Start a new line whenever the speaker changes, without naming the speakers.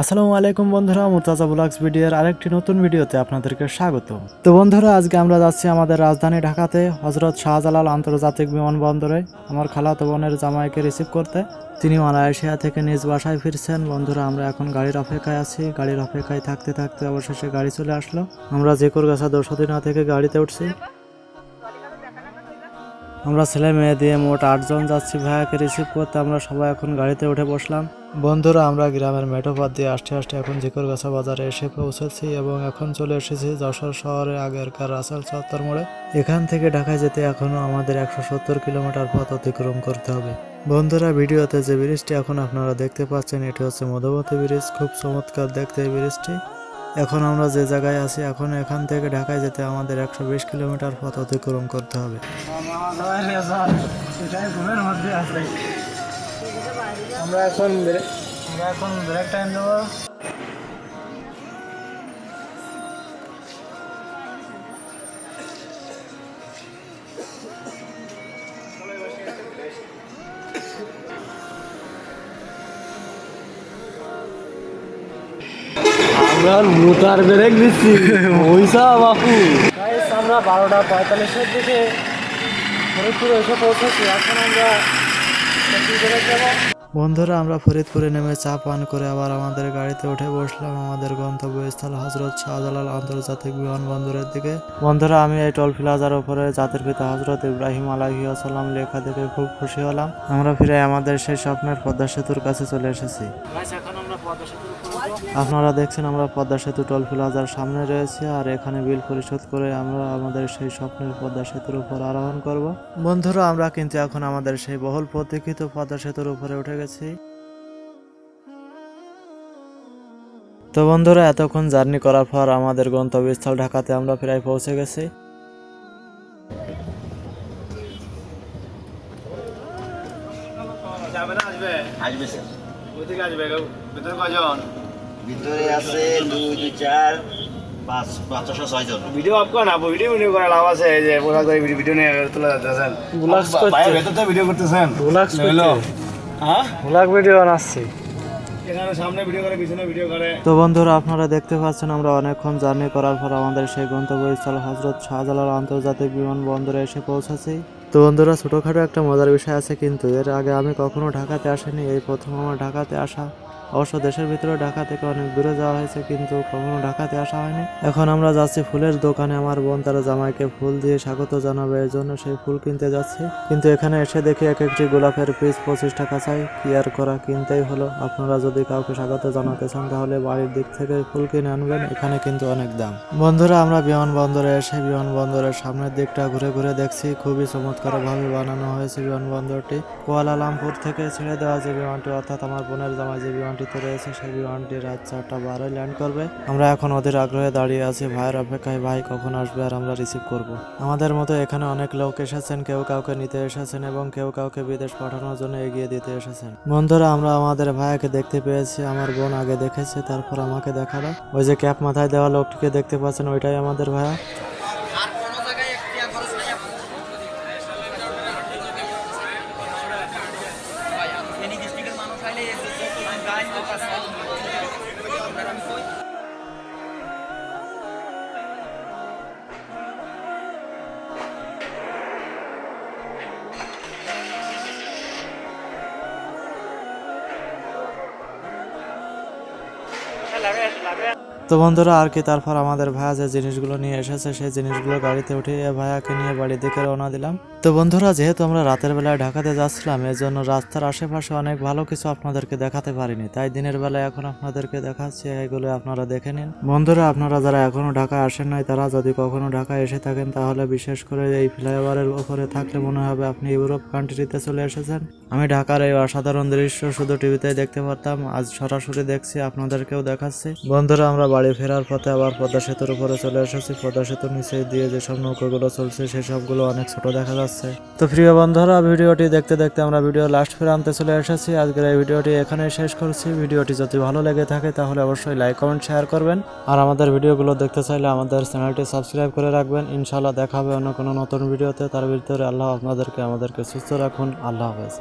আসসালামু আলাইকুম বন্ধুরা, মুর্তাজা ব্লগস ভিডিওর আরেকটি নতুন ভিডিওতে আপনাদেরকে স্বাগত। তো বন্ধুরা, আজকে আমরা যাচ্ছি আমাদের রাজধানী ঢাকাতে হযরত শাহজালাল আন্তর্জাতিক বিমানবন্দরে আমার খালাতো বোনের জামাইকে রিসিভ করতে। তিনি মালয়েশিয়া থেকে নিজ বাসায় ফিরছেন। বন্ধুরা, আমরা এখন গাড়ির অপেক্ষায় আছি। গাড়ির অপেক্ষায় থাকতে থাকতে অবশেষে গাড়ি চলে আসলো। আমরা জেকরগাছা দর্শদিনা থেকে গাড়িতে উঠছি। আমরা ছেলে মেয়ে দিয়ে মোট 8 জন যাচ্ছি ভাইয়াকে রিসিভ করতে। আমরা সবাই এখন গাড়িতে উঠে বসলাম। বন্ধুরা, আমরা গ্রামের মেঠো পথ দিয়ে আসতে আসতে এখন জিকরগাছা বাজারে এসে পৌঁছেছি এবং এখন চলে এসেছি যশোর শহরের আগেরকার রাসেল চত্বর মোড়ে। এখান থেকে ঢাকায় যেতে এখনো আমাদের 170 কিলোমিটার পথ অতিক্রম করতে হবে। বন্ধুরা, ভিডিওতে যে ব্রিজটি এখন আপনারা দেখতে পাচ্ছেন এটি হচ্ছে মধুমতি ব্রিজ। খুব চমৎকার দেখতে এই ব্রিজটি। এখন আমরা যে জায়গায় আছি, এখন এখান থেকে ঢাকায় যেতে আমাদের 120 কিলোমিটার পথ অতিক্রম করতে হবে। আমরা এখন ব্রেক টাইম দেবো।
আমরা মোটার ব্রেক দিচ্ছি ওইসা বাপু।
আমরা 12:45-এর দিকে ফরিদপুরে এসে পৌঁছেছি। এখন আমরা বন্ধুরা, আমরা ফরিদপুরে নেমে চা পান করে আবার আমাদের গাড়িতে উঠে বসলাম আমাদের গন্তব্যস্থল হযরত শাহজালাল আন্তর্জাতিক বিমানবন্দরের দিকে। বন্ধুরা, আমি এই টোল প্লাজার উপরে জাতির পিতা হযরত ইব্রাহিম আলাইহিস সালাম লেখা দেখে খুব খুশি হলাম। আমরা ফিরে আমাদের সেই স্বপ্নের পদ্মা সেতুর কাছে চলে এসেছি। আপনারা দেখছেন আমরা পদ্মা সেতু টোল প্লাজার সামনে রয়েছে, আর এখানে বিল পরিশোধ করে আমরা আমাদের সেই স্বপ্নের পদ্মা সেতুর উপর আরোহণ করব। বন্ধুরা, আমরা কিন্তু এখন আমাদের সেই বহুল প্রতীক্ষিত পদ্মা সেতুর উপরে উঠে গেছি। তো বন্ধুরা, এতক্ষণ জার্নি করার পর আমাদের গন্তব্যস্থল ঢাকাতে আমরা প্রায় পৌঁছে গেছি।
ভিতরে আছে 2 2 4 5 5 6 জন।
ভিডিও অফ কর না, ভিডিও করে লাভ আছে। এই যে পোশাক করে ভিডিও নিয়ে তোলা যাচ্ছেন,
ব্লগস করতে
ভাই ভেতর থেকে ভিডিও করতেছেন।
ব্লগস
হলো হ্যাঁ,
ব্লগ ভিডিও বানাচ্ছি।
এখানে সামনে ভিডিও করে পিছনে ভিডিও করে।
তো বন্ধুরা, আপনারা দেখতে পাচ্ছেন আমরা অনেকক্ষণ জার্নি করার পর আমাদের সেই গন্তব্যস্থল হযরত শাহজালাল আন্তর্জাতিক বিমানবন্দরে এসে পৌঁছেছি। তো বন্ধুরা, ছোটখাটো একটা মজার বিষয় আছে, কিন্তু এর আগে আমি কখনো ঢাকাতে আসিনি। এই প্রথম আমার ঢাকাতে আসা। অবশ্য দেশের ভিতরে ঢাকা থেকে অনেক দূরে যাওয়া হয়েছে, কিন্তু কখনো ঢাকাতে আসা হয়নি। এখন আমরা যাচ্ছি ফুলের দোকানে। আমার বোন তার জামাইকে ফুল দিয়ে স্বাগত জানাবে, এই জন্য সেই ফুল কিনতে যাচ্ছি। কিন্তু এখানে এসে দেখি এক একটি গোলাপের পিস 25 টাকা চাই। কি আর করা, কিনতেই হলো। আপনারা যদি কাউকে স্বাগত জানাতে চান তাহলে বাড়ির দিক থেকে ফুল কিনে আনবেন, এখানে কিন্তু অনেক দাম। বন্ধুরা, আমরা বিমানবন্দরে এসে বিমানবন্দরের সামনের দিকটা ঘুরে ঘুরে দেখছি। খুবই চমৎকার ভাবে বানানো হয়েছে বিমানবন্দরটি। কুয়ালালামপুর থেকে ছেড়ে দেওয়া যে বিমানটি, অর্থাৎ আমার বোনের জামাই যে বিমানটিতে রয়েছে, সেই বিমানটি রাত 4:12 ল্যান্ড করবে। আমরা এখন ওদের আগ্রহে দাঁড়িয়ে আছি, ভাইয়ের অপেক্ষায়। ভাই কখন আসবে আর আমরা রিসিভ করব। আমাদের মতো এখানে অনেক লোক এসেছেন, কেউ কাউকে নিতে এসেছেন এবং কেউ কাউকে বিদেশ পাঠানোর জন্য এগিয়ে দিতে এসেছেন। বন্ধুরা, আমরা আমাদের ভাইয়াকে দেখতে পেয়েছি। আমার বোন আগে দেখেছে, তারপর আমাকে দেখালো। ওই যে ক্যাপ মাথায় দেওয়া লোকটিকে দেখতে পাচ্ছেন, ওইটাই আমাদের ভাইয়া। তো বন্ধুরা, আর কি, তারপর আমাদের ভাইয়া যে জিনিসগুলো নিয়ে এসেছে সেই জিনিসগুলো গাড়িতে উঠিয়ে ভাইয়াকে নিয়ে বাড়ির দিকে রওনা দিলাম। তো বন্ধুরা, যেহেতু আমরা রাতের বেলায় ঢাকাতে যাচ্ছিলাম, এর জন্য রাস্তার আশেপাশে অনেক ভালো কিছু আপনাদেরকে দেখাতে পারিনি, তাই দিনের বেলায় এখন আপনাদেরকে দেখাচ্ছি। এগুলো আপনারা দেখে নিন। বন্ধুরা, আপনারা যারা এখনো ঢাকায় আসেন নাই, তারা যদি কখনো ঢাকায় এসে থাকেন তাহলে বিশেষ করে এই ফ্লাইওভারের উপরে থাকলে মনে হবে আপনি ইউরোপ কান্ট্রিতে চলে এসেছেন। আমি ঢাকার এই অসাধারণ দৃশ্য শুধু টিভিতে দেখতে পারতাম, আজ সরাসরি দেখছি, আপনাদেরকেও দেখাচ্ছি। বন্ধুরা, আমরা বাড়ি ফেরার পথে আবার পদ্মা সেতুর উপরে চলে এসেছি। পদ্মা সেতুর নিচে দিয়ে যেসব নৌকাগুলো চলছে সেই সবগুলো অনেক ছোট দেখা যাচ্ছে। তো প্রিয় বন্ধুরা, ভিডিওটি দেখতে দেখতে আমরা ভিডিও লাস্ট প্রান্তে চলে এসেছি। আজকের এই ভিডিওটি এখানেই শেষ করছি। ভিডিওটি যদি ভালো লেগে থাকে তাহলে অবশ্যই লাইক কমেন্ট শেয়ার করবেন, আর আমাদের ভিডিওগুলো দেখতে চাইলে আমাদের চ্যানেলটি সাবস্ক্রাইব করে রাখবেন। ইনশাআল্লাহ দেখা হবে অন্য কোনো নতুন ভিডিওতে। তার ভিতরে আল্লাহ আপনাদেরকে আমাদেরকে সুস্থ রাখুন। আল্লাহ হাফেজ।